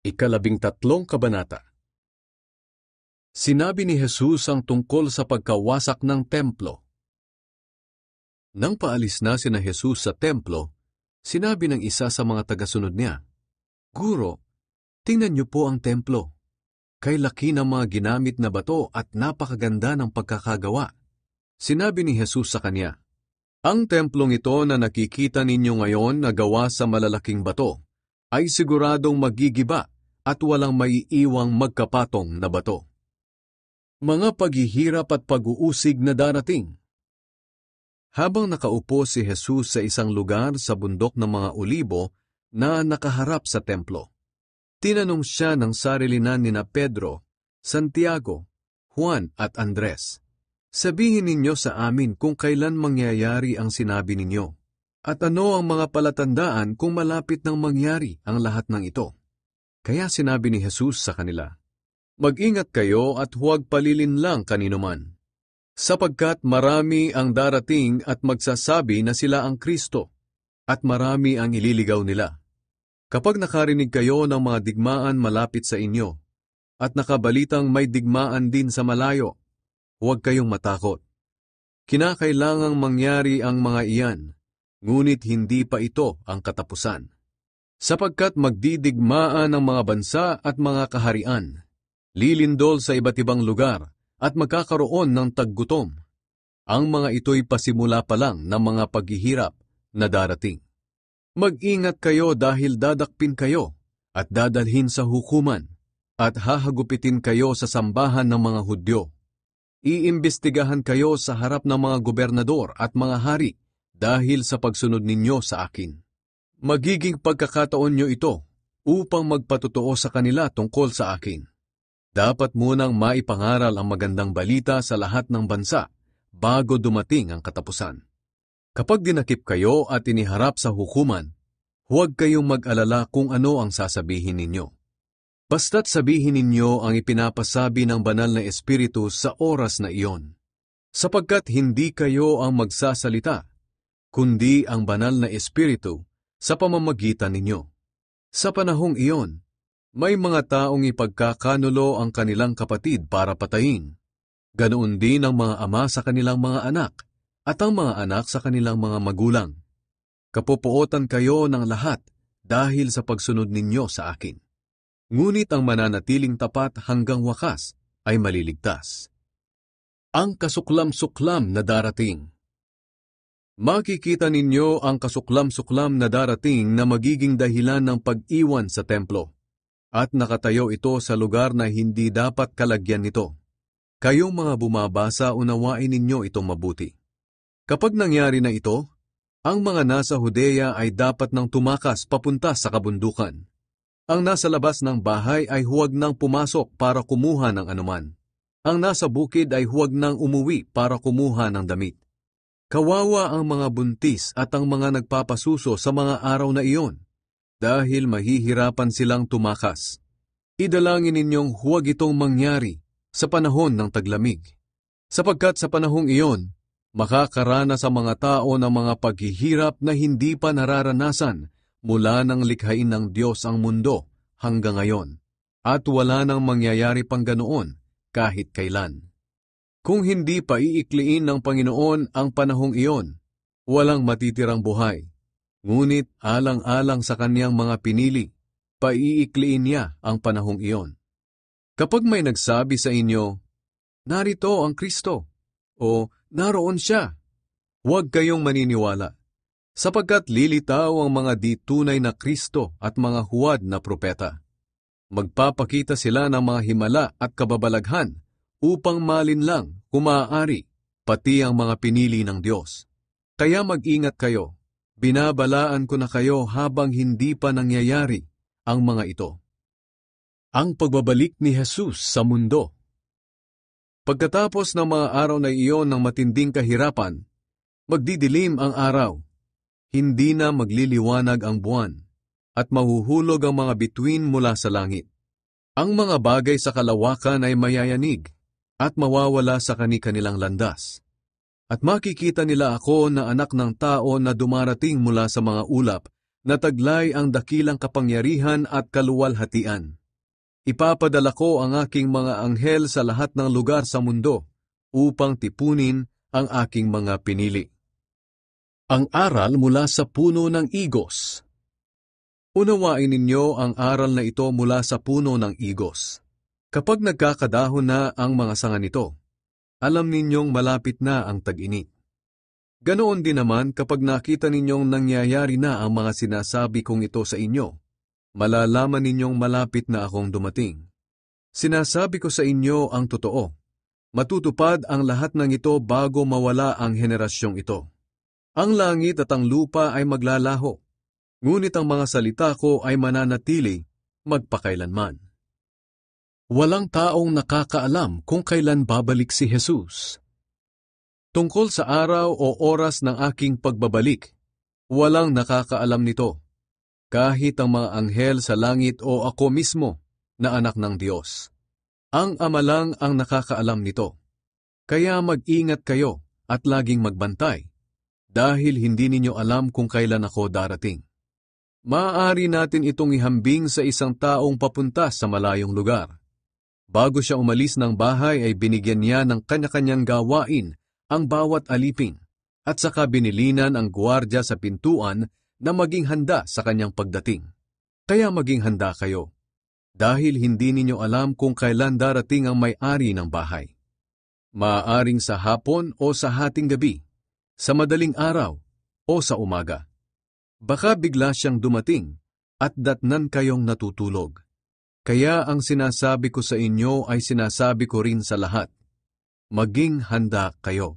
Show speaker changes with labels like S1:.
S1: 13 Kabanata. Sinabi ni Jesus ang tungkol sa pagkawasak ng templo. Nang paalis na sina Jesus sa templo, sinabi ng isa sa mga tagasunod niya, "Guro, tingnan niyo po ang templo. Kay laki ng mga ginamit na bato at napakaganda ng pagkakagawa." Sinabi ni Jesus sa kanya, "Ang templong ito na nakikita ninyo ngayon na gawa sa malalaking bato, ay siguradong magigiba at walang maiiwang magkapatong na bato." Mga paghihirap at pag-uusig na darating. Habang nakaupo si Jesus sa isang lugar sa bundok ng mga Olibo na nakaharap sa templo, tinanong siya ng sarilinan nina Pedro, Santiago, Juan at Andres, "Sabihin ninyo sa amin kung kailan mangyayari ang sinabi ninyo, at ano ang mga palatandaan kung malapit nang mangyari ang lahat ng ito?" Kaya sinabi ni Jesus sa kanila, "Mag-ingat kayo at huwag palilinlang kaninuman, sapagkat marami ang darating at magsasabi na sila ang Kristo, at marami ang ililigaw nila. Kapag nakarinig kayo ng mga digmaan malapit sa inyo, at nakabalitang may digmaan din sa malayo, huwag kayong matakot. Kinakailangang mangyari ang mga iyan, ngunit hindi pa ito ang katapusan. Sapagkat magdidigmaan ang mga bansa at mga kaharian, lilindol sa iba't ibang lugar, at magkakaroon ng taggutom. Ang mga ito'y pasimula pa lang ng mga paghihirap na darating. Mag-ingat kayo dahil dadakpin kayo at dadalhin sa hukuman at hahagupitin kayo sa sambahan ng mga Hudyo. Iimbestigahan kayo sa harap ng mga gobernador at mga hari dahil sa pagsunod ninyo sa akin. Magiging pagkakataon nyo ito upang magpatotoo sa kanila tungkol sa akin. Dapat munang maipangaral ang magandang balita sa lahat ng bansa bago dumating ang katapusan. Kapag dinakip kayo at iniharap sa hukuman, huwag kayong mag-alala kung ano ang sasabihin ninyo. Basta't sabihin ninyo ang ipinapasabi ng banal na Espiritu sa oras na iyon, sapagkat hindi kayo ang magsasalita, kundi ang banal na Espiritu sa pamamagitan ninyo. Sa panahong iyon, may mga taong ipagkakanulo ang kanilang kapatid para patayin. Ganoon din ang mga ama sa kanilang mga anak, at ang mga anak sa kanilang mga magulang. Kapupuotan kayo ng lahat dahil sa pagsunod ninyo sa akin. Ngunit ang mananatiling tapat hanggang wakas ay maliligtas. Ang kasuklam-suklam na darating. Makikita ninyo ang kasuklam-suklam na darating na magiging dahilan ng pag-iwan sa templo, at nakatayo ito sa lugar na hindi dapat kalagyan nito. Kayong mga bumabasa, unawain ninyo itong mabuti. Kapag nangyari na ito, ang mga nasa Judea ay dapat nang tumakas papunta sa kabundukan. Ang nasa labas ng bahay ay huwag nang pumasok para kumuha ng anuman. Ang nasa bukid ay huwag nang umuwi para kumuha ng damit. Kawawa ang mga buntis at ang mga nagpapasuso sa mga araw na iyon, dahil mahihirapan silang tumakas. Idalangin ninyong huwag itong mangyari sa panahon ng taglamig, sapagkat sa panahong iyon, makakaranas ang mga tao ng mga paghihirap na hindi pa nararanasan mula nang likhain ng Diyos ang mundo hanggang ngayon, at wala nang mangyayari pang ganoon kahit kailan. Kung hindi pa iikliin ng Panginoon ang panahong iyon, walang matitirang buhay. Ngunit alang-alang sa kaniyang mga pinili, paiikliin niya ang panahong iyon. Kapag may nagsabi sa inyo, "Narito ang Kristo," o "Naroon siya," huwag kayong maniniwala, sapagkat lilitaw ang mga di tunay na Kristo at mga huwad na propeta. Magpapakita sila ng mga himala at kababalaghan upang malinlang, kung maaari, pati ang mga pinili ng Diyos. Kaya mag-ingat kayo. Binabalaan ko na kayo habang hindi pa nangyayari ang mga ito. Ang pagbabalik ni Jesus sa mundo. Pagkatapos ng mga araw na iyon ng matinding kahirapan, magdidilim ang araw, hindi na magliliwanag ang buwan, at mahuhulog ang mga bituin mula sa langit. Ang mga bagay sa kalawakan ay mayayanig, at mawawala sa kani-kanilang landas. At makikita nila ako na anak ng tao na dumarating mula sa mga ulap nataglay ang dakilang kapangyarihan at kaluwalhatian. Ipapadala ko ang aking mga anghel sa lahat ng lugar sa mundo upang tipunin ang aking mga pinili. Ang aral mula sa puno ng igos. Unawain ninyo ang aral na ito mula sa puno ng igos. Kapag nagkakadahon na ang mga sanga nito, alam ninyong malapit na ang tag-init. Ganoon din naman kapag nakita ninyong nangyayari na ang mga sinasabi kong ito sa inyo, malalaman ninyong malapit na akong dumating. Sinasabi ko sa inyo ang totoo. Matutupad ang lahat ng ito bago mawala ang henerasyong ito. Ang langit at ang lupa ay maglalaho, ngunit ang mga salita ko ay mananatili magpakailanman. Walang taong nakakaalam kung kailan babalik si Jesus. Tungkol sa araw o oras ng aking pagbabalik, walang nakakaalam nito. Kahit ang mga anghel sa langit o ako mismo na anak ng Diyos. Ang Ama lang ang nakakaalam nito. Kaya mag-ingat kayo at laging magbantay, dahil hindi ninyo alam kung kailan ako darating. Maaari natin itong ihambing sa isang taong papunta sa malayong lugar. Bago siya umalis ng bahay ay binigyan niya ng kanya-kanyang gawain ang bawat alipin, at saka binilinan ang gwardiya sa pintuan na maging handa sa kanyang pagdating. Kaya maging handa kayo, dahil hindi ninyo alam kung kailan darating ang may-ari ng bahay. Maaaring sa hapon o sa hating gabi, sa madaling araw o sa umaga. Baka bigla siyang dumating at datnan kayong natutulog. Kaya ang sinasabi ko sa inyo ay sinasabi ko rin sa lahat. Maging handa kayo.